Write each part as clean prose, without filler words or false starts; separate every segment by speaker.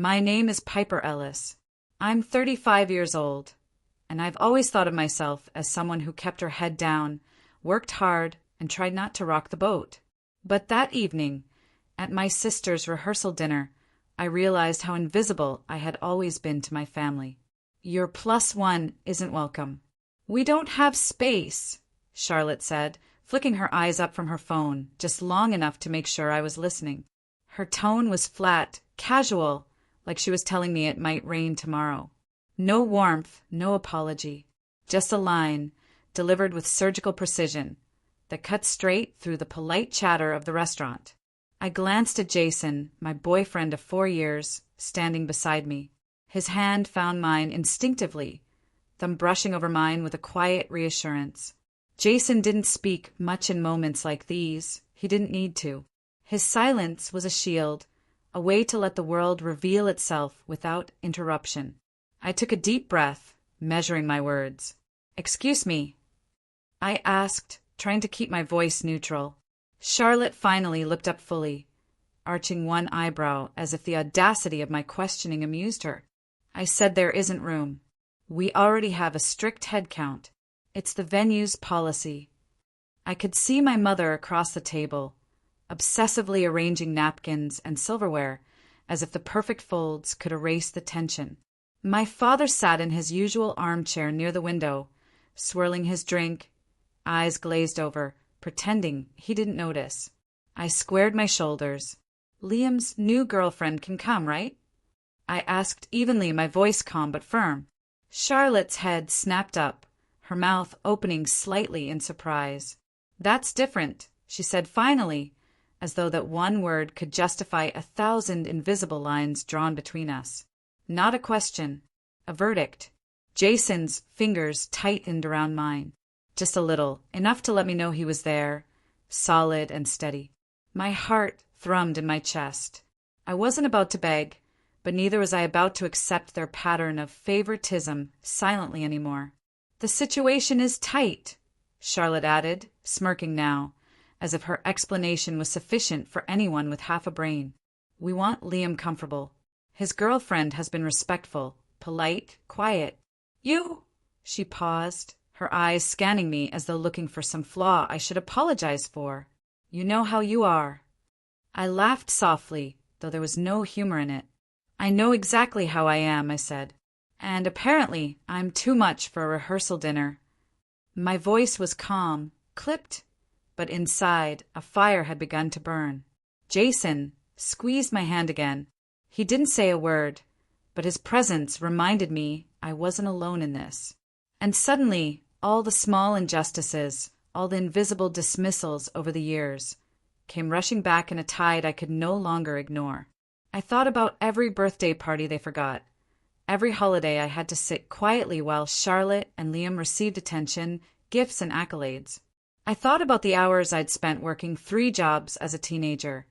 Speaker 1: My name is Piper Ellis. I'm 35 years old, and I've always thought of myself as someone who kept her head down, worked hard, and tried not to rock the boat. But that evening, at my sister's rehearsal dinner, I realized how invisible I had always been to my family. Your +1 isn't welcome. We don't have space, Charlotte said, flicking her eyes up from her phone, just long enough to make sure I was listening. Her tone was flat, casual, like she was telling me it might rain tomorrow. No warmth, no apology. Just a line, delivered with surgical precision, that cut straight through the polite chatter of the restaurant. I glanced at Jason, my boyfriend of 4 years, standing beside me. His hand found mine instinctively, thumb brushing over mine with a quiet reassurance. Jason didn't speak much in moments like these. He didn't need to. His silence was a shield, a way to let the world reveal itself without interruption. I took a deep breath, measuring my words. "Excuse me," I asked, trying to keep my voice neutral. Charlotte finally looked up fully, arching one eyebrow as if the audacity of my questioning amused her. I said there isn't room. We already have a strict head count. It's the venue's policy. I could see my mother across the table, obsessively arranging napkins and silverware as if the perfect folds could erase the tension. My father sat in his usual armchair near the window, swirling his drink, eyes glazed over, pretending he didn't notice. I squared my shoulders. "Liam's new girlfriend can come, right?" I asked evenly, my voice calm but firm. Charlotte's head snapped up, her mouth opening slightly in surprise. "That's different," she said finally, as though that one word could justify 1,000 invisible lines drawn between us. Not a question, a verdict. Jason's fingers tightened around mine. Just a little, enough to let me know he was there, solid and steady. My heart thrummed in my chest. I wasn't about to beg, but neither was I about to accept their pattern of favoritism silently anymore. "The situation is tight," Charlotte added, smirking now, as if her explanation was sufficient for anyone with half a brain. "We want Liam comfortable. His girlfriend has been respectful, polite, quiet. You—" She paused, her eyes scanning me as though looking for some flaw I should apologize for. "You know how you are." I laughed softly, though there was no humor in it. "I know exactly how I am," I said. "And apparently I'm too much for a rehearsal dinner." My voice was calm, clipped, but inside a fire had begun to burn. Jason squeezed my hand again. He didn't say a word, but his presence reminded me I wasn't alone in this. And suddenly, all the small injustices, all the invisible dismissals over the years, came rushing back in a tide I could no longer ignore. I thought about every birthday party they forgot, every holiday I had to sit quietly while Charlotte and Liam received attention, gifts, and accolades. I thought about the hours I'd spent working 3 jobs as a teenager,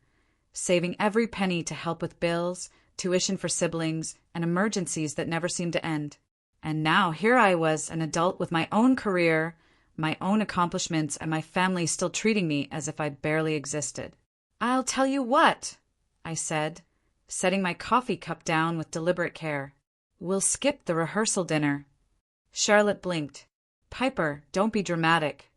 Speaker 1: saving every penny to help with bills, tuition for siblings, and emergencies that never seemed to end. And now here I was, an adult with my own career, my own accomplishments, and my family still treating me as if I barely existed. "I'll tell you what," I said, setting my coffee cup down with deliberate care. "We'll skip the rehearsal dinner." Charlotte blinked. "Piper, don't be dramatic."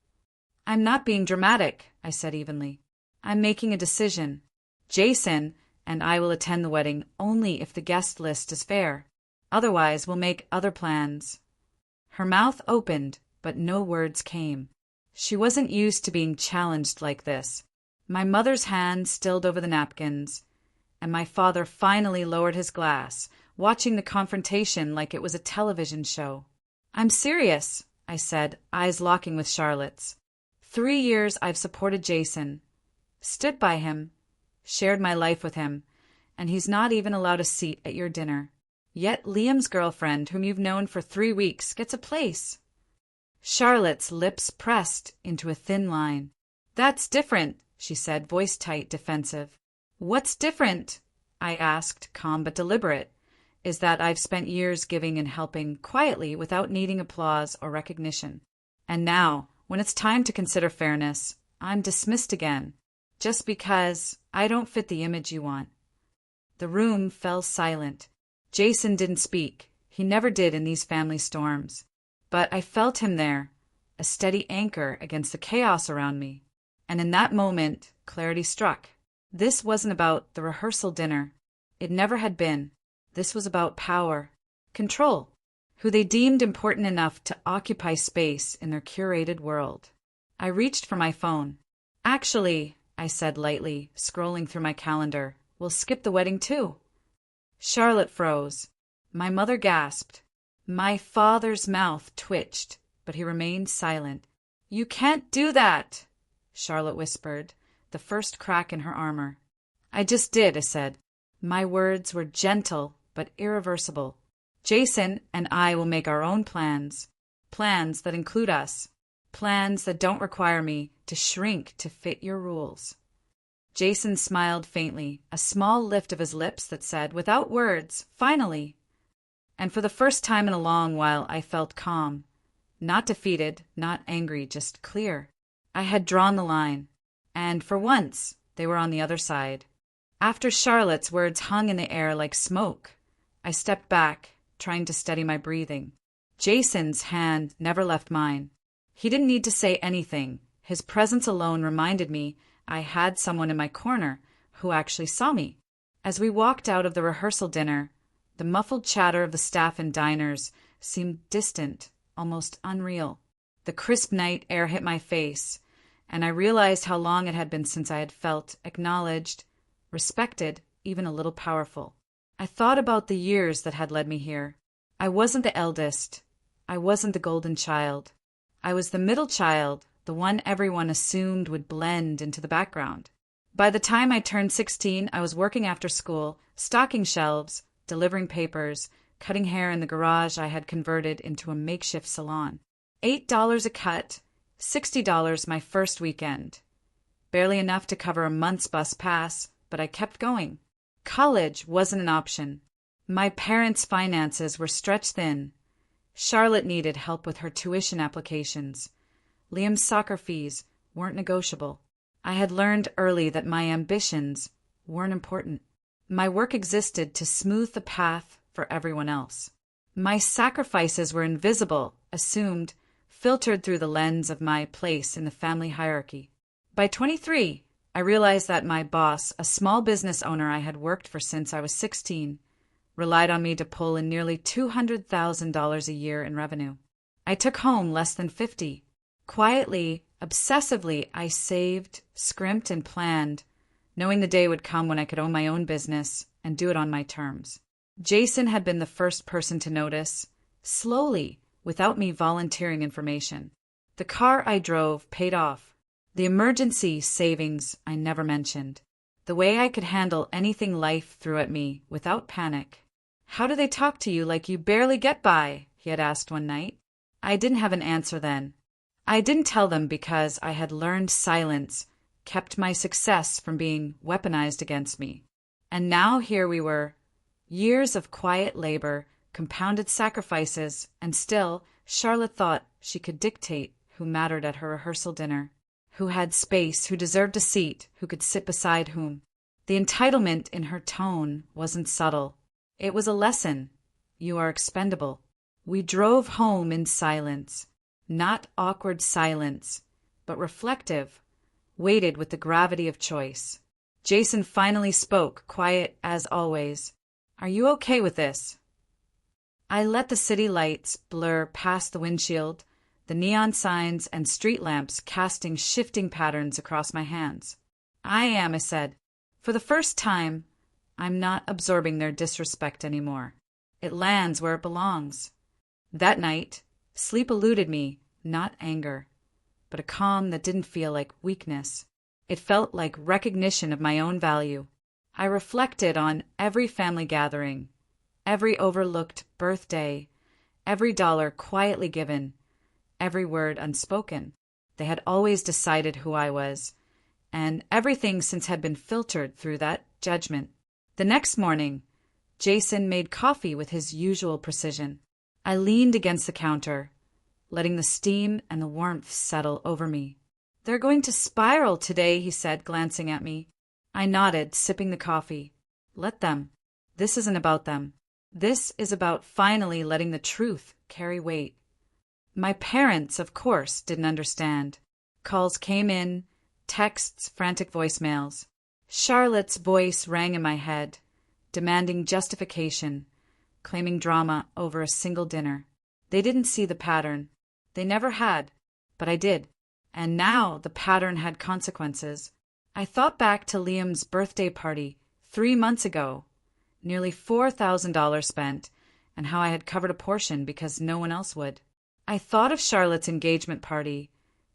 Speaker 1: "I'm not being dramatic," I said evenly. "I'm making a decision. Jason and I will attend the wedding only if the guest list is fair. Otherwise, we'll make other plans." Her mouth opened, but no words came. She wasn't used to being challenged like this. My mother's hand stilled over the napkins, and my father finally lowered his glass, watching the confrontation like it was a television show. "I'm serious," I said, eyes locking with Charlotte's. 3 years I've supported Jason, stood by him, shared my life with him, and he's not even allowed a seat at your dinner. Yet Liam's girlfriend, whom you've known for 3 weeks, gets a place. Charlotte's lips pressed into a thin line. "That's different," she said, voice tight, defensive. "What's different?" I asked, calm but deliberate. "Is that I've spent years giving and helping quietly without needing applause or recognition. And now, when it's time to consider fairness, I'm dismissed again, just because I don't fit the image you want." The room fell silent. Jason didn't speak. He never did in these family storms. But I felt him there, a steady anchor against the chaos around me. And in that moment, clarity struck. This wasn't about the rehearsal dinner. It never had been. This was about power, control, who they deemed important enough to occupy space in their curated world. I reached for my phone. Actually, I said lightly, scrolling through my calendar, we'll skip the wedding too. Charlotte froze. My mother gasped. My father's mouth twitched, but he remained silent. You can't do that, Charlotte whispered, the first crack in her armor. I just did, I said. My words were gentle but irreversible. Jason and I will make our own plans. Plans that include us. Plans that don't require me to shrink to fit your rules. Jason smiled faintly, a small lift of his lips that said, without words, finally. And for the first time in a long while, I felt calm. Not defeated, not angry, just clear. I had drawn the line. And for once, they were on the other side. After Charlotte's words hung in the air like smoke, I stepped back, trying to steady my breathing. Jason's hand never left mine. He didn't need to say anything. His presence alone reminded me I had someone in my corner who actually saw me. As we walked out of the rehearsal dinner, the muffled chatter of the staff in diners seemed distant, almost unreal. The crisp night air hit my face, and I realized how long it had been since I had felt acknowledged, respected, even a little powerful. I thought about the years that had led me here. I wasn't the eldest. I wasn't the golden child. I was the middle child, the one everyone assumed would blend into the background. By the time I turned 16, I was working after school, stocking shelves, delivering papers, cutting hair in the garage I had converted into a makeshift salon. $8 a cut, $60 my first weekend. Barely enough to cover a month's bus pass, but I kept going. College wasn't an option. My parents' finances were stretched thin. Charlotte needed help with her tuition applications. Liam's soccer fees weren't negotiable. I had learned early that my ambitions weren't important. My work existed to smooth the path for everyone else. My sacrifices were invisible, assumed, filtered through the lens of my place in the family hierarchy. By 23, I realized that my boss, a small business owner I had worked for since I was 16, relied on me to pull in nearly $200,000 a year in revenue. I took home less than $50. Quietly, obsessively, I saved, scrimped, and planned, knowing the day would come when I could own my own business and do it on my terms. Jason had been the first person to notice, slowly, without me volunteering information. The car I drove paid off. The emergency savings I never mentioned. The way I could handle anything life threw at me without panic. How do they talk to you like you barely get by? He had asked one night. I didn't have an answer then. I didn't tell them because I had learned silence kept my success from being weaponized against me. And now here we were, years of quiet labor, compounded sacrifices, and still Charlotte thought she could dictate who mattered at her rehearsal dinner, who had space, who deserved a seat, who could sit beside whom. The entitlement in her tone wasn't subtle. It was a lesson. You are expendable. We drove home in silence. Not awkward silence, but reflective, weighted with the gravity of choice. Jason finally spoke, quiet as always. Are you okay with this? I let the city lights blur past the windshield, the neon signs and street lamps casting shifting patterns across my hands. I am, I said. For the first time, I'm not absorbing their disrespect anymore. It lands where it belongs. That night, sleep eluded me, not anger, but a calm that didn't feel like weakness. It felt like recognition of my own value. I reflected on every family gathering, every overlooked birthday, every dollar quietly given, every word unspoken. They had always decided who I was, and everything since had been filtered through that judgment. The next morning, Jason made coffee with his usual precision. I leaned against the counter, letting the steam and the warmth settle over me. They're going to spiral today, he said, glancing at me. I nodded, sipping the coffee. Let them. This isn't about them. This is about finally letting the truth carry weight. My parents, of course, didn't understand. Calls came in, texts, frantic voicemails. Charlotte's voice rang in my head, demanding justification, claiming drama over a single dinner. They didn't see the pattern. They never had, but I did. And now the pattern had consequences. I thought back to Liam's birthday party 3 months ago, nearly $4,000 spent, and how I had covered a portion because no one else would. I thought of Charlotte's engagement party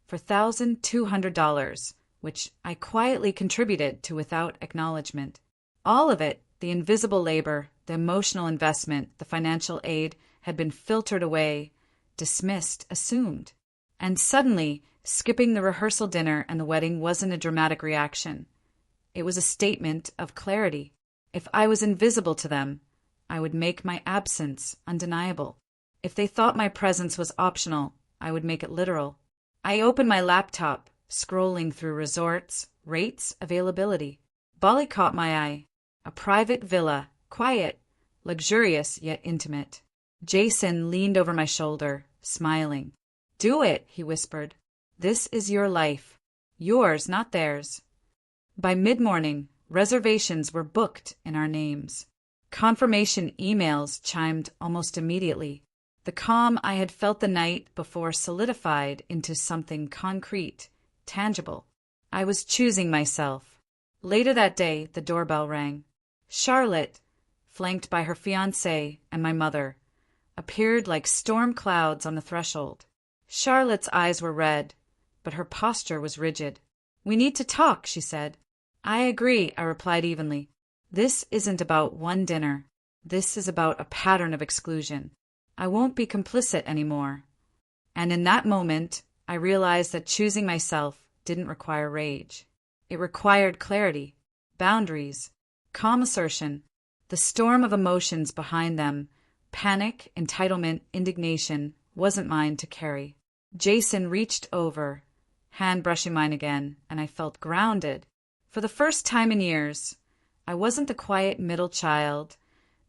Speaker 1: for $1,200, which I quietly contributed to without acknowledgement. All of it, the invisible labor, the emotional investment, the financial aid, had been filtered away, dismissed, assumed. And suddenly, skipping the rehearsal dinner and the wedding wasn't a dramatic reaction. It was a statement of clarity. If I was invisible to them, I would make my absence undeniable. If they thought my presence was optional, I would make it literal. I opened my laptop, scrolling through resorts, rates, availability. Bali caught my eye. A private villa, quiet, luxurious yet intimate. Jason leaned over my shoulder, smiling. "Do it," he whispered. "This is your life. Yours, not theirs." By mid-morning, reservations were booked in our names. Confirmation emails chimed almost immediately. The calm I had felt the night before solidified into something concrete, tangible. I was choosing myself. Later that day, the doorbell rang. Charlotte, flanked by her fiancé and my mother, appeared like storm clouds on the threshold. Charlotte's eyes were red, but her posture was rigid. "We need to talk," she said. "I agree," I replied evenly. "This isn't about one dinner. This is about a pattern of exclusion. I won't be complicit anymore." And in that moment, I realized that choosing myself didn't require rage. It required clarity, boundaries, calm assertion, the storm of emotions behind them, panic, entitlement, indignation, wasn't mine to carry. Jason reached over, hand brushing mine again, and I felt grounded. For the first time in years, I wasn't the quiet middle child,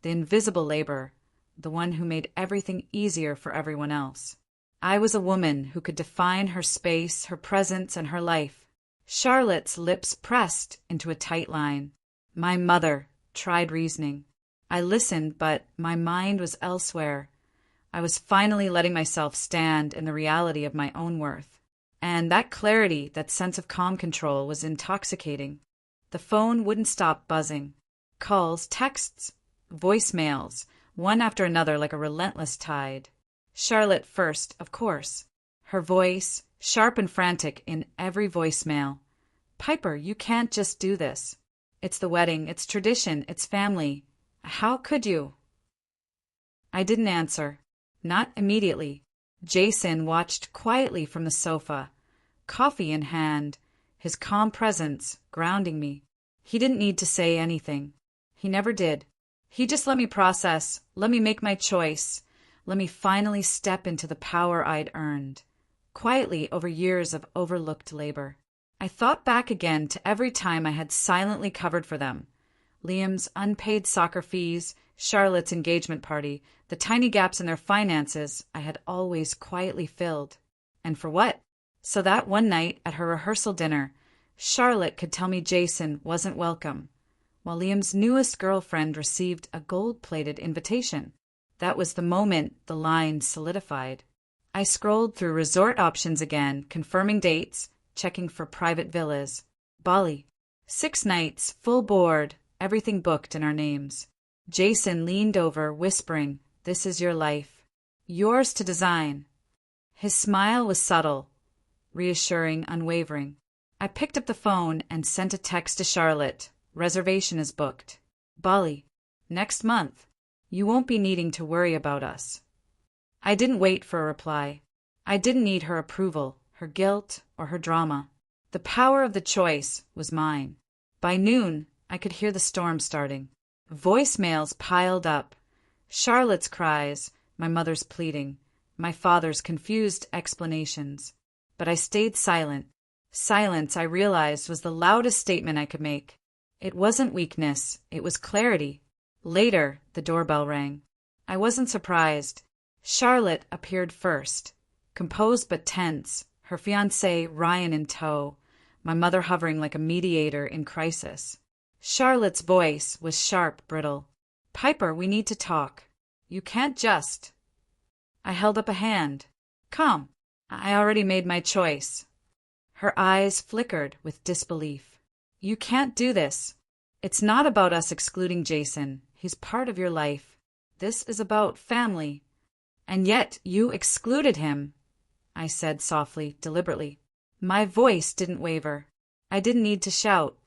Speaker 1: the invisible labor, the one who made everything easier for everyone else. I was a woman who could define her space, her presence, and her life. Charlotte's lips pressed into a tight line. My mother tried reasoning. I listened, but my mind was elsewhere. I was finally letting myself stand in the reality of my own worth. And that clarity, that sense of calm control, was intoxicating. The phone wouldn't stop buzzing. Calls, texts, voicemails, one after another like a relentless tide. Charlotte first, of course. Her voice, sharp and frantic in every voicemail. "Piper, you can't just do this. It's the wedding, it's tradition, it's family. How could you?" I didn't answer. Not immediately. Jason watched quietly from the sofa, coffee in hand, his calm presence grounding me. He didn't need to say anything. He never did. He just let me process, let me make my choice, let me finally step into the power I'd earned, quietly over years of overlooked labor. I thought back again to every time I had silently covered for them. Liam's unpaid soccer fees, Charlotte's engagement party, the tiny gaps in their finances I had always quietly filled. And for what? So that one night at her rehearsal dinner, Charlotte could tell me Jason wasn't welcome, while Liam's newest girlfriend received a gold-plated invitation. That was the moment the line solidified. I scrolled through resort options again, confirming dates, checking for private villas. Bali. 6 nights, full board, everything booked in our names. Jason leaned over, whispering, "This is your life. Yours to design." His smile was subtle, reassuring, unwavering. I picked up the phone and sent a text to Charlotte. "Reservation is booked. Bali. Next month. You won't be needing to worry about us." I didn't wait for a reply. I didn't need her approval, her guilt, or her drama. The power of the choice was mine. By noon, I could hear the storm starting. Voicemails piled up. Charlotte's cries, my mother's pleading, my father's confused explanations. But I stayed silent. Silence, I realized, was the loudest statement I could make. It wasn't weakness, it was clarity. Later, the doorbell rang. I wasn't surprised. Charlotte appeared first, composed but tense, her fiancé Ryan in tow, my mother hovering like a mediator in crisis. Charlotte's voice was sharp, brittle. "Piper, we need to talk. You can't just—" I held up a hand. "Come. I already made my choice." Her eyes flickered with disbelief. "You can't do this. It's not about us excluding Jason. He's part of your life. This is about family. And yet you excluded him," I said softly, deliberately. My voice didn't waver. I didn't need to shout.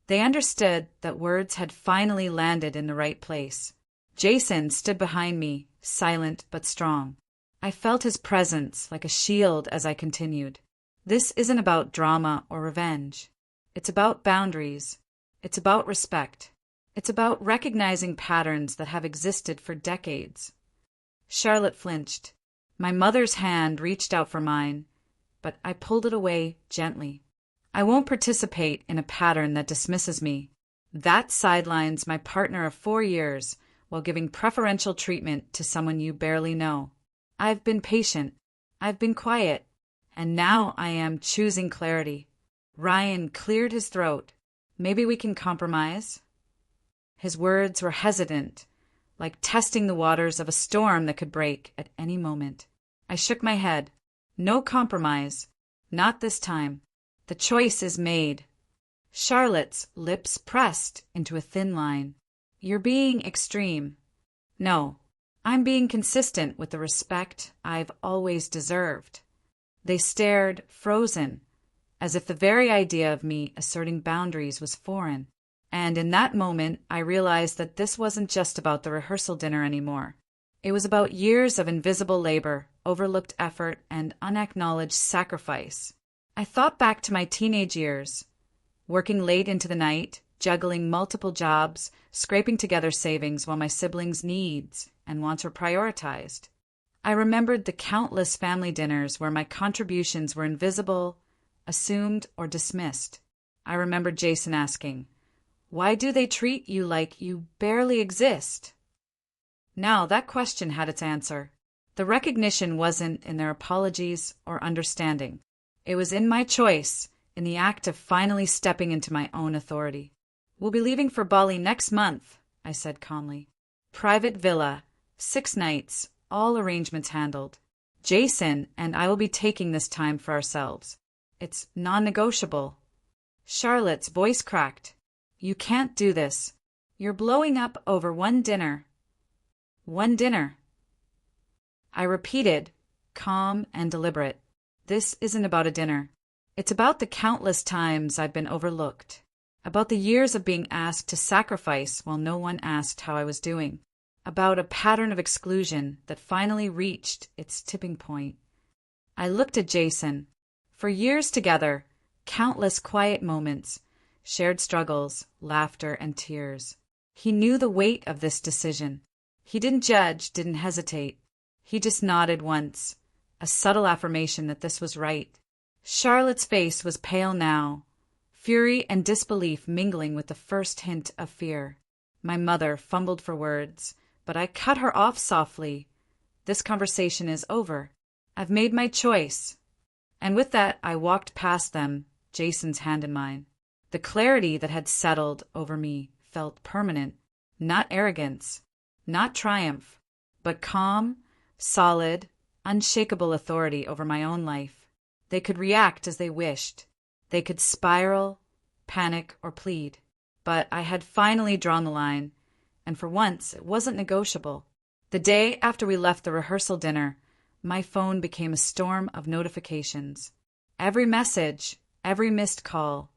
Speaker 1: They understood that words had finally landed in the right place. Jason stood behind me, silent but strong. I felt his presence like a shield as I continued. This isn't about drama or revenge. It's about boundaries. It's about respect. It's about recognizing patterns that have existed for decades. Charlotte flinched. My mother's hand reached out for mine, but I pulled it away gently. I won't participate in a pattern that dismisses me. That sidelines my partner of 4 years while giving preferential treatment to someone you barely know. I've been patient. I've been quiet. And now I am choosing clarity. Ryan cleared his throat. "Maybe we can compromise?" His words were hesitant, like testing the waters of a storm that could break at any moment. I shook my head. "No compromise. Not this time. The choice is made." Charlotte's lips pressed into a thin line. "You're being extreme." "No, I'm being consistent with the respect I've always deserved." They stared, frozen, as if the very idea of me asserting boundaries was foreign. And in that moment, I realized that this wasn't just about the rehearsal dinner anymore. It was about years of invisible labor, overlooked effort, and unacknowledged sacrifice. I thought back to my teenage years, working late into the night, juggling multiple jobs, scraping together savings while my siblings' needs and wants were prioritized. I remembered the countless family dinners where my contributions were invisible, assumed, or dismissed. I remembered Jason asking, "Why do they treat you like you barely exist?" Now that question had its answer. The recognition wasn't in their apologies or understanding. It was in my choice, in the act of finally stepping into my own authority. "We'll be leaving for Bali next month," I said calmly. "Private villa, 6 nights, all arrangements handled. Jason and I will be taking this time for ourselves. It's non-negotiable." Charlotte's voice cracked. "You can't do this. You're blowing up over one dinner." "One dinner." I repeated, calm and deliberate. "This isn't about a dinner. It's about the countless times I've been overlooked, about the years of being asked to sacrifice while no one asked how I was doing, about a pattern of exclusion that finally reached its tipping point." I looked at Jason. For years together, countless quiet moments, shared struggles, laughter, and tears. He knew the weight of this decision. He didn't judge, didn't hesitate. He just nodded once, a subtle affirmation that this was right. Charlotte's face was pale now, fury and disbelief mingling with the first hint of fear. My mother fumbled for words, but I cut her off softly. "This conversation is over. I've made my choice." And with that, I walked past them, Jason's hand in mine. The clarity that had settled over me felt permanent, not arrogance, not triumph, but calm, solid, unshakable authority over my own life. They could react as they wished. They could spiral, panic, or plead. But I had finally drawn the line, and for once it wasn't negotiable. The day after we left the rehearsal dinner, my phone became a storm of notifications. Every message, every missed call,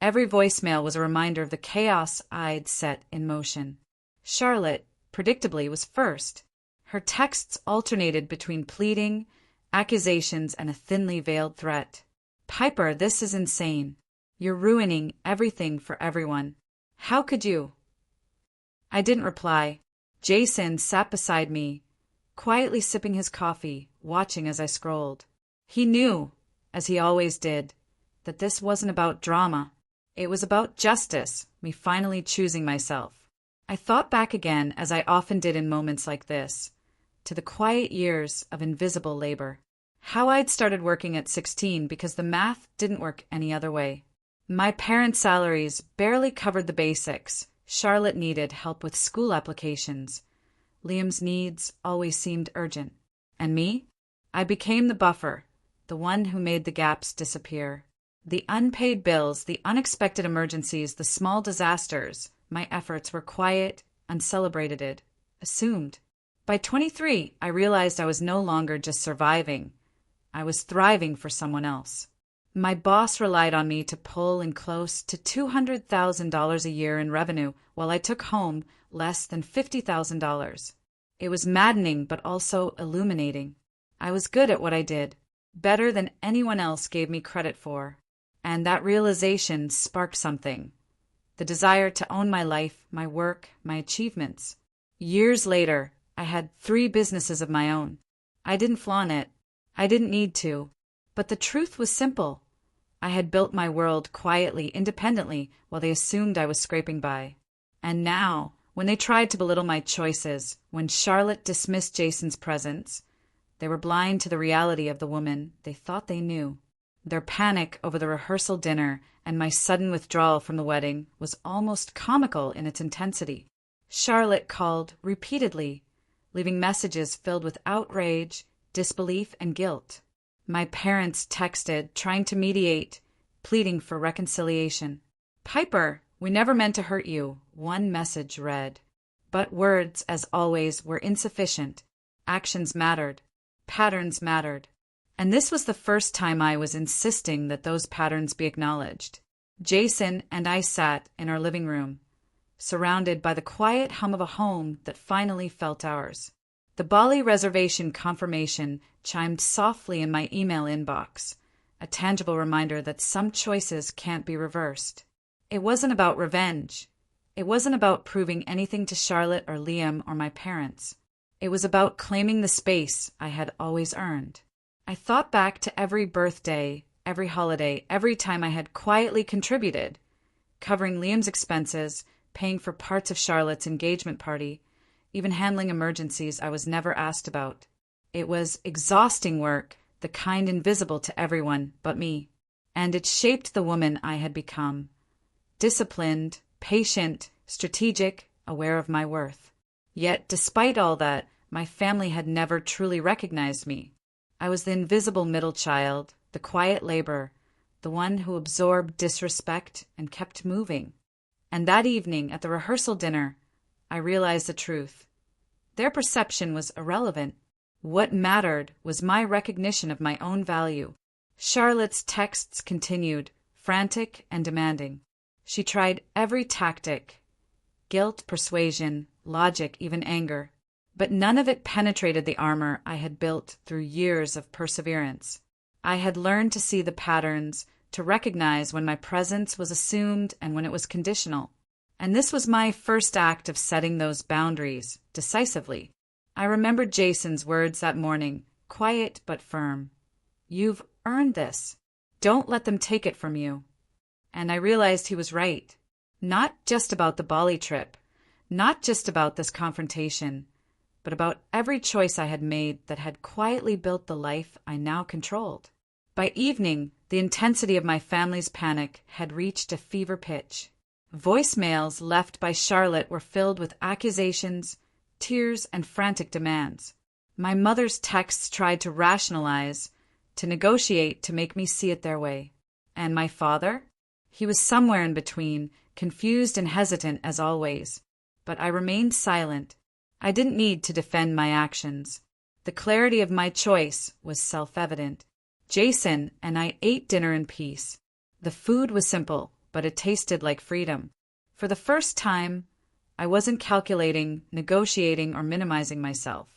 Speaker 1: every voicemail was a reminder of the chaos I'd set in motion. Charlotte, predictably, was first. Her texts alternated between pleading, accusations, and a thinly veiled threat. "Piper, this is insane. You're ruining everything for everyone. How could you?" I didn't reply. Jason sat beside me, quietly sipping his coffee, watching as I scrolled. He knew, as he always did, that this wasn't about drama. It was about justice, me finally choosing myself. I thought back again, as I often did in moments like this, to the quiet years of invisible labor. How I'd started working at 16 because the math didn't work any other way. My parents' salaries barely covered the basics. Charlotte needed help with school applications. Liam's needs always seemed urgent. And me? I became the buffer, the one who made the gaps disappear. The unpaid bills, the unexpected emergencies, the small disasters, my efforts were quiet, uncelebrated, assumed. By 23, I realized I was no longer just surviving. I was thriving for someone else. My boss relied on me to pull in close to $200,000 a year in revenue while I took home less than $50,000. It was maddening but also illuminating. I was good at what I did, better than anyone else gave me credit for. And that realization sparked something. The desire to own my life, my work, my achievements. Years later, I had 3 businesses of my own. I didn't flaunt it. I didn't need to. But the truth was simple. I had built my world quietly, independently, while they assumed I was scraping by. And now, when they tried to belittle my choices, when Charlotte dismissed Jason's presence, they were blind to the reality of the woman they thought they knew. Their panic over the rehearsal dinner and my sudden withdrawal from the wedding was almost comical in its intensity. Charlotte called repeatedly, leaving messages filled with outrage, disbelief, and guilt. My parents texted, trying to mediate, pleading for reconciliation. "Piper, we never meant to hurt you," one message read. But words, as always, were insufficient. Actions mattered. Patterns mattered. And this was the first time I was insisting that those patterns be acknowledged. Jason and I sat in our living room, surrounded by the quiet hum of a home that finally felt ours. The Bali reservation confirmation chimed softly in my email inbox, a tangible reminder that some choices can't be reversed. It wasn't about revenge. It wasn't about proving anything to Charlotte or Liam or my parents. It was about claiming the space I had always earned. I thought back to every birthday, every holiday, every time I had quietly contributed, covering Liam's expenses, paying for parts of Charlotte's engagement party, even handling emergencies I was never asked about. It was exhausting work, the kind invisible to everyone but me. And it shaped the woman I had become. Disciplined, patient, strategic, aware of my worth. Yet, despite all that, my family had never truly recognized me. I was the invisible middle child, the quiet laborer, the one who absorbed disrespect and kept moving. And that evening at the rehearsal dinner, I realized the truth. Their perception was irrelevant. What mattered was my recognition of my own value. Charlotte's texts continued, frantic and demanding. She tried every tactic, guilt, persuasion, logic, even anger. But none of it penetrated the armor I had built through years of perseverance. I had learned to see the patterns, to recognize when my presence was assumed and when it was conditional. And this was my first act of setting those boundaries, decisively. I remembered Jason's words that morning, quiet but firm. "You've earned this. Don't let them take it from you." And I realized he was right. Not just about the Bali trip, not just about this confrontation, but about every choice I had made that had quietly built the life I now controlled. By evening, the intensity of my family's panic had reached a fever pitch. Voicemails left by Charlotte were filled with accusations, tears, and frantic demands. My mother's texts tried to rationalize, to negotiate, to make me see it their way. And my father? He was somewhere in between, confused and hesitant as always. But I remained silent. I didn't need to defend my actions. The clarity of my choice was self-evident. Jason and I ate dinner in peace. The food was simple, but it tasted like freedom. For the first time, I wasn't calculating, negotiating, or minimizing myself.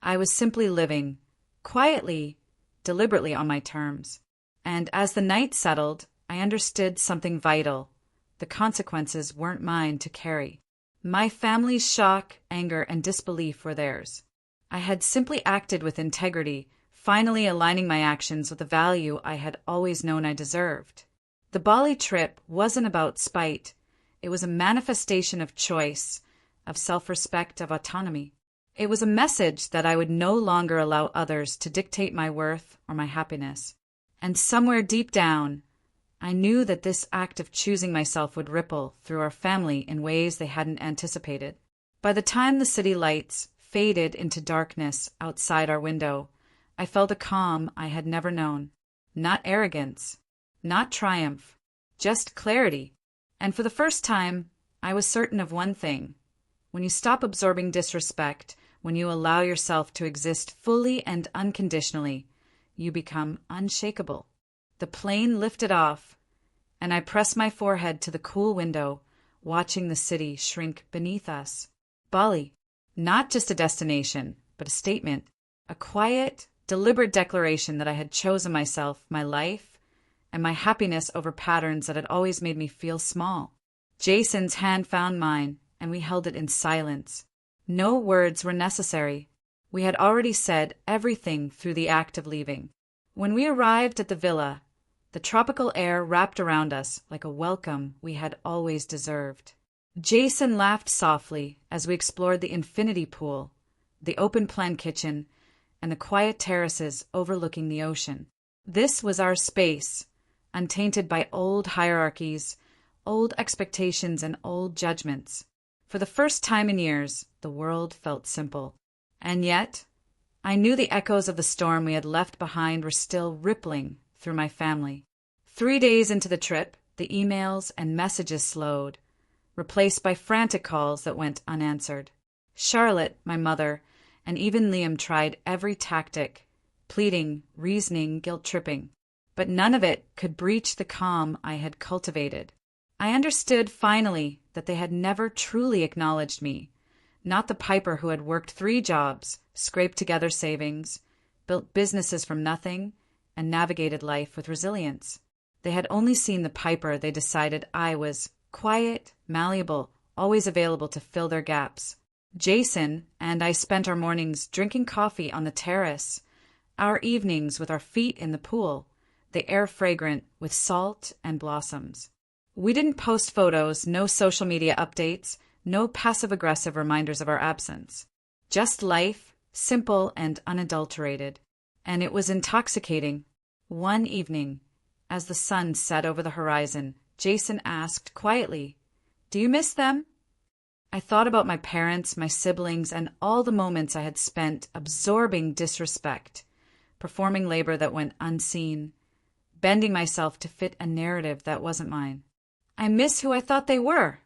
Speaker 1: I was simply living, quietly, deliberately on my terms. And as the night settled, I understood something vital. The consequences weren't mine to carry. My family's shock, anger, and disbelief were theirs. I had simply acted with integrity, finally aligning my actions with the value I had always known I deserved. The Bali trip wasn't about spite. It was a manifestation of choice, of self-respect, of autonomy. It was a message that I would no longer allow others to dictate my worth or my happiness. And somewhere deep down, I knew that this act of choosing myself would ripple through our family in ways they hadn't anticipated. By the time the city lights faded into darkness outside our window, I felt a calm I had never known. Not arrogance, not triumph, just clarity. And for the first time, I was certain of one thing. When you stop absorbing disrespect, when you allow yourself to exist fully and unconditionally, you become unshakable. The plane lifted off, and I pressed my forehead to the cool window, watching the city shrink beneath us. Bali, not just a destination, but a statement, a quiet, deliberate declaration that I had chosen myself, my life, and my happiness over patterns that had always made me feel small. Jason's hand found mine, and we held it in silence. No words were necessary. We had already said everything through the act of leaving. When we arrived at the villa, the tropical air wrapped around us like a welcome we had always deserved. Jason laughed softly as we explored the infinity pool, the open-plan kitchen, and the quiet terraces overlooking the ocean. This was our space, untainted by old hierarchies, old expectations, and old judgments. For the first time in years, the world felt simple. And yet, I knew the echoes of the storm we had left behind were still rippling through my family. 3 days into the trip, the emails and messages slowed, replaced by frantic calls that went unanswered. Charlotte, my mother, and even Liam tried every tactic, pleading, reasoning, guilt-tripping. But none of it could breach the calm I had cultivated. I understood finally that they had never truly acknowledged me, not the piper who had worked 3 jobs, scraped together savings, built businesses from nothing, and navigated life with resilience. They had only seen the piper they decided I was quiet, malleable, always available to fill their gaps. Jason and I spent our mornings drinking coffee on the terrace, our evenings with our feet in the pool, the air fragrant with salt and blossoms. We didn't post photos, no social media updates, no passive-aggressive reminders of our absence. Just life, simple and unadulterated. And it was intoxicating. One evening, as the sun set over the horizon, Jason asked quietly, "Do you miss them?" I thought about my parents, my siblings, and all the moments I had spent absorbing disrespect, performing labor that went unseen, bending myself to fit a narrative that wasn't mine. "I miss who I thought they were,"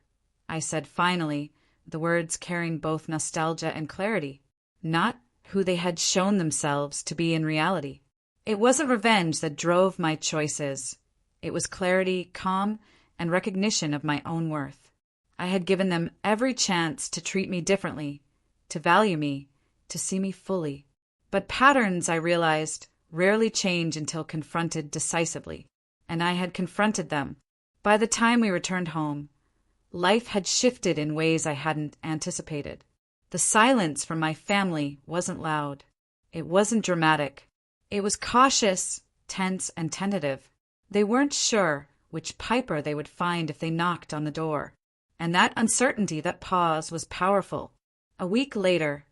Speaker 1: I said finally, the words carrying both nostalgia and clarity, not who they had shown themselves to be in reality. It wasn't revenge that drove my choices. It was clarity, calm, and recognition of my own worth. I had given them every chance to treat me differently, to value me, to see me fully. But patterns, I realized, rarely change until confronted decisively, and I had confronted them. By the time we returned home, life had shifted in ways I hadn't anticipated. The silence from my family wasn't loud. It wasn't dramatic. It was cautious, tense, and tentative. They weren't sure which piper they would find if they knocked on the door. And that uncertainty, that pause, was powerful. A week later,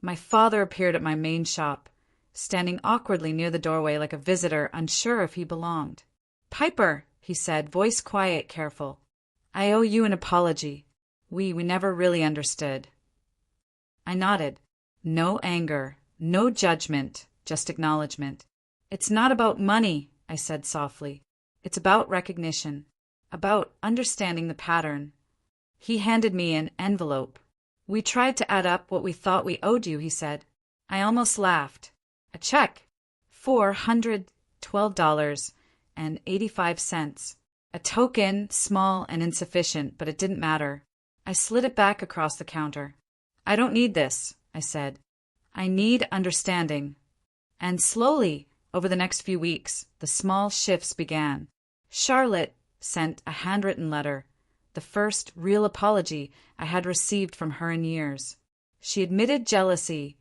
Speaker 1: my father appeared at my main shop, standing awkwardly near the doorway like a visitor unsure if he belonged. "Piper," he said, voice quiet, careful. "I owe you an apology. We never really understood." I nodded. No anger, no judgment, just acknowledgement. "It's not about money," I said softly. "It's about recognition, about understanding the pattern." He handed me an envelope. "We tried to add up what we thought we owed you," he said. I almost laughed. "A check. $412.85. A token, small and insufficient, but it didn't matter." I slid it back across the counter. "I don't need this," I said. "I need understanding." And slowly, over the next few weeks, the small shifts began. Charlotte sent a handwritten letter, the first real apology I had received from her in years. She admitted jealousy,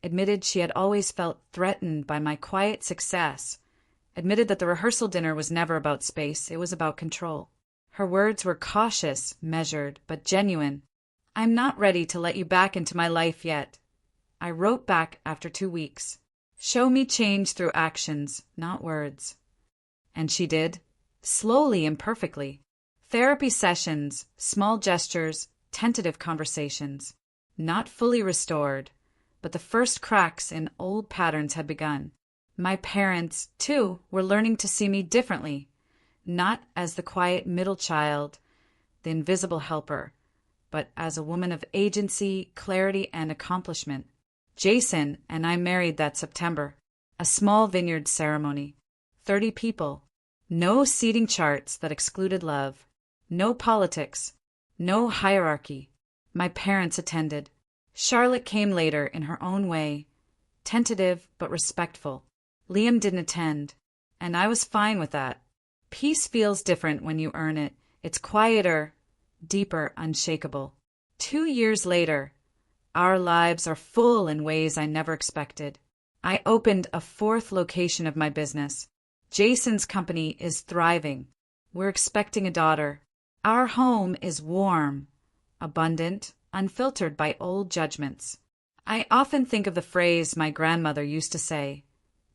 Speaker 1: admitted she had always felt threatened by my quiet success, admitted that the rehearsal dinner was never about space, it was about control. Her words were cautious, measured, but genuine. "I'm not ready to let you back into my life yet." I wrote back after 2 weeks. "Show me change through actions, not words." And she did, slowly and perfectly. Therapy sessions, small gestures, tentative conversations. Not fully restored, but the first cracks in old patterns had begun. My parents, too, were learning to see me differently, not as the quiet middle child, the invisible helper, but as a woman of agency, clarity, and accomplishment. Jason and I married that September. A small vineyard ceremony. 30 people. No seating charts that excluded love. No politics. No hierarchy. My parents attended. Charlotte came later in her own way, tentative but respectful. Liam didn't attend, and I was fine with that. Peace feels different when you earn it. It's quieter, deeper, unshakable. 2 years later, our lives are full in ways I never expected. I opened a 4th location of my business. Jason's company is thriving. We're expecting a daughter. Our home is warm, abundant, unfiltered by old judgments. I often think of the phrase my grandmother used to say,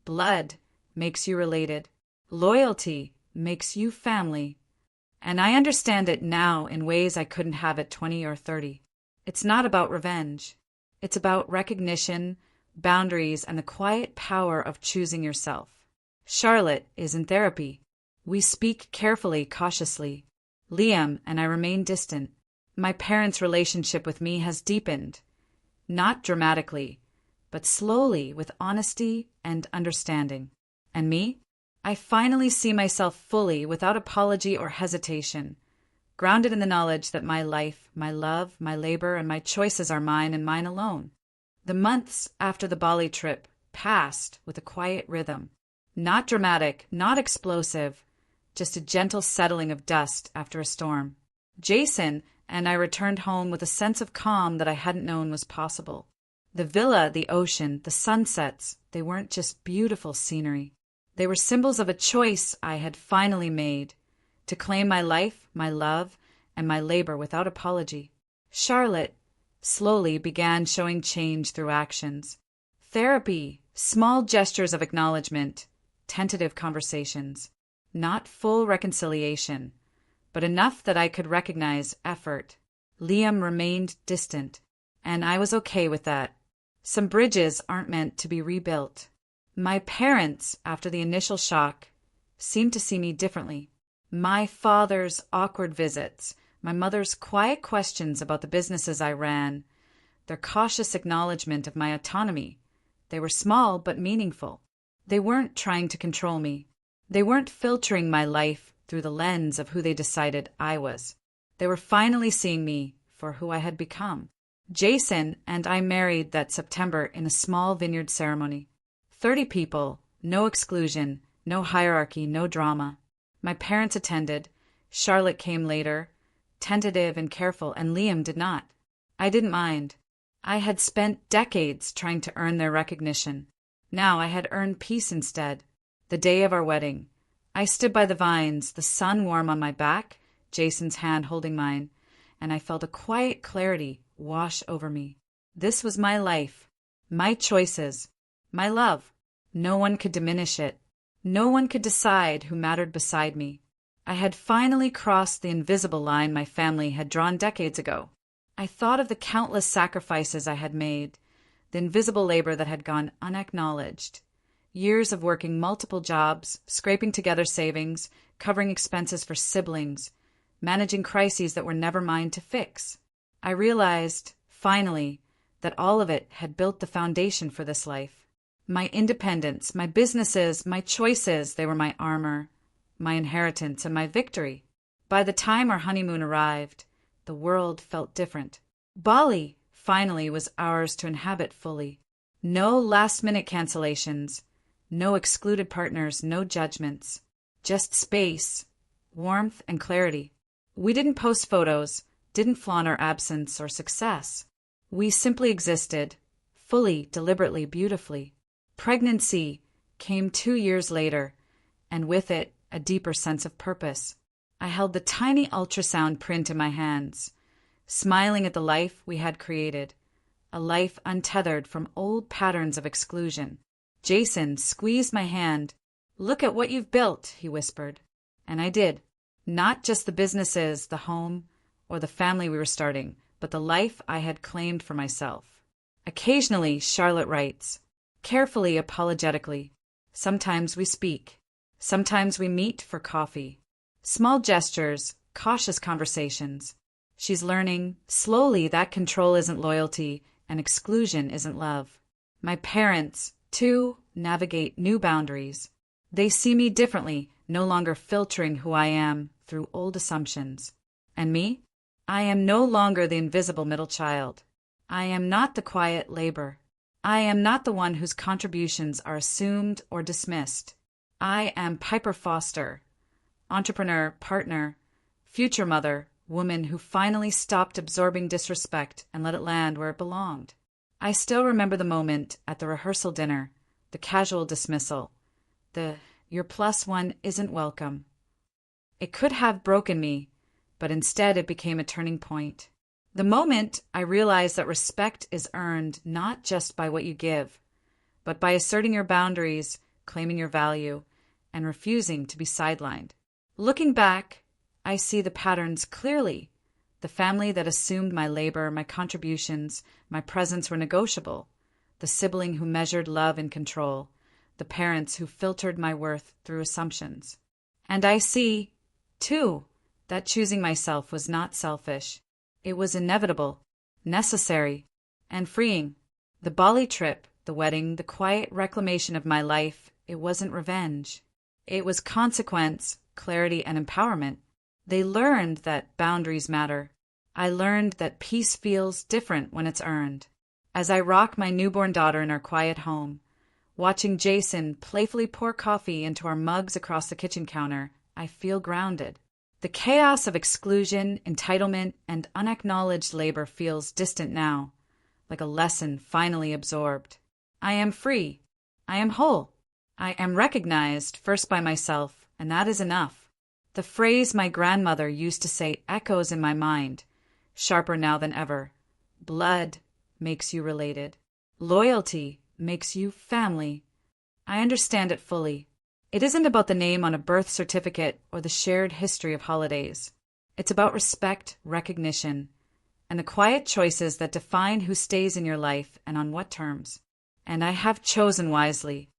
Speaker 1: "Blood makes you related. Loyalty makes you family." And I understand it now in ways I couldn't have at 20 or 30. It's not about revenge. It's about recognition, boundaries, and the quiet power of choosing yourself. Charlotte is in therapy. We speak carefully, cautiously. Liam and I remain distant. My parents' relationship with me has deepened. Not dramatically, but slowly with honesty and understanding. And me? I finally see myself fully without apology or hesitation, grounded in the knowledge that my life, my love, my labor, and my choices are mine and mine alone. The months after the Bali trip passed with a quiet rhythm. Not dramatic, not explosive, just a gentle settling of dust after a storm. Jason and I returned home with a sense of calm that I hadn't known was possible. The villa, the ocean, the sunsets, they weren't just beautiful scenery. They were symbols of a choice I had finally made, to claim my life, my love, and my labor without apology. Charlotte slowly began showing change through actions. Therapy, small gestures of acknowledgement, tentative conversations. Not full reconciliation, but enough that I could recognize effort. Liam remained distant, and I was okay with that. Some bridges aren't meant to be rebuilt. My parents, after the initial shock, seemed to see me differently. My father's awkward visits, my mother's quiet questions about the businesses I ran, their cautious acknowledgement of my autonomy. They were small but meaningful. They weren't trying to control me. They weren't filtering my life through the lens of who they decided I was. They were finally seeing me for who I had become. Jason and I married that September in a small vineyard ceremony. 30 people, no exclusion, no hierarchy, no drama. My parents attended. Charlotte came later, tentative and careful, and Liam did not. I didn't mind. I had spent decades trying to earn their recognition. Now I had earned peace instead. The day of our wedding, I stood by the vines, the sun warm on my back, Jason's hand holding mine, and I felt a quiet clarity wash over me. This was my life, my choices, my love. No one could diminish it. No one could decide who mattered beside me. I had finally crossed the invisible line my family had drawn decades ago. I thought of the countless sacrifices I had made, the invisible labor that had gone unacknowledged. Years of working multiple jobs, scraping together savings, covering expenses for siblings, managing crises that were never mine to fix. I realized, finally, that all of it had built the foundation for this life. My independence, my businesses, my choices, they were my armor, my inheritance, and my victory. By the time our honeymoon arrived, the world felt different. Bali, finally, was ours to inhabit fully. No last-minute cancellations. No excluded partners, no judgments. Just space, warmth, and clarity. We didn't post photos, didn't flaunt our absence or success. We simply existed, fully, deliberately, beautifully. Pregnancy came 2 years later, and with it, a deeper sense of purpose. I held the tiny ultrasound print in my hands, smiling at the life we had created, a life untethered from old patterns of exclusion. Jason squeezed my hand. "Look at what you've built," he whispered. And I did. Not just the businesses, the home, or the family we were starting, but the life I had claimed for myself. Occasionally, Charlotte writes, carefully, apologetically. Sometimes we speak. Sometimes we meet for coffee. Small gestures, cautious conversations. She's learning, slowly, that control isn't loyalty and exclusion isn't love. My parents, too, navigate new boundaries. They see me differently, no longer filtering who I am through old assumptions. And me? I am no longer the invisible middle child. I am not the quiet labor. I am not the one whose contributions are assumed or dismissed. I am Piper Foster, entrepreneur, partner, future mother, woman who finally stopped absorbing disrespect and let it land where it belonged. I still remember the moment at the rehearsal dinner, the casual dismissal, the "your plus one isn't welcome." It could have broken me, but instead it became a turning point. The moment I realized that respect is earned not just by what you give, but by asserting your boundaries, claiming your value, and refusing to be sidelined. Looking back, I see the patterns clearly. The family that assumed my labor, my contributions, my presence were negotiable. The sibling who measured love and control. The parents who filtered my worth through assumptions. And I see, too, that choosing myself was not selfish. It was inevitable, necessary, and freeing. The Bali trip, the wedding, the quiet reclamation of my life, it wasn't revenge. It was consequence, clarity, and empowerment. They learned that boundaries matter. I learned that peace feels different when it's earned. As I rock my newborn daughter in our quiet home, watching Jason playfully pour coffee into our mugs across the kitchen counter, I feel grounded. The chaos of exclusion, entitlement, and unacknowledged labor feels distant now, like a lesson finally absorbed. I am free. I am whole. I am recognized first by myself, and that is enough. The phrase my grandmother used to say echoes in my mind, sharper now than ever. Blood makes you related. Loyalty makes you family. I understand it fully. It isn't about the name on a birth certificate or the shared history of holidays. It's about respect, recognition, and the quiet choices that define who stays in your life and on what terms. And I have chosen wisely.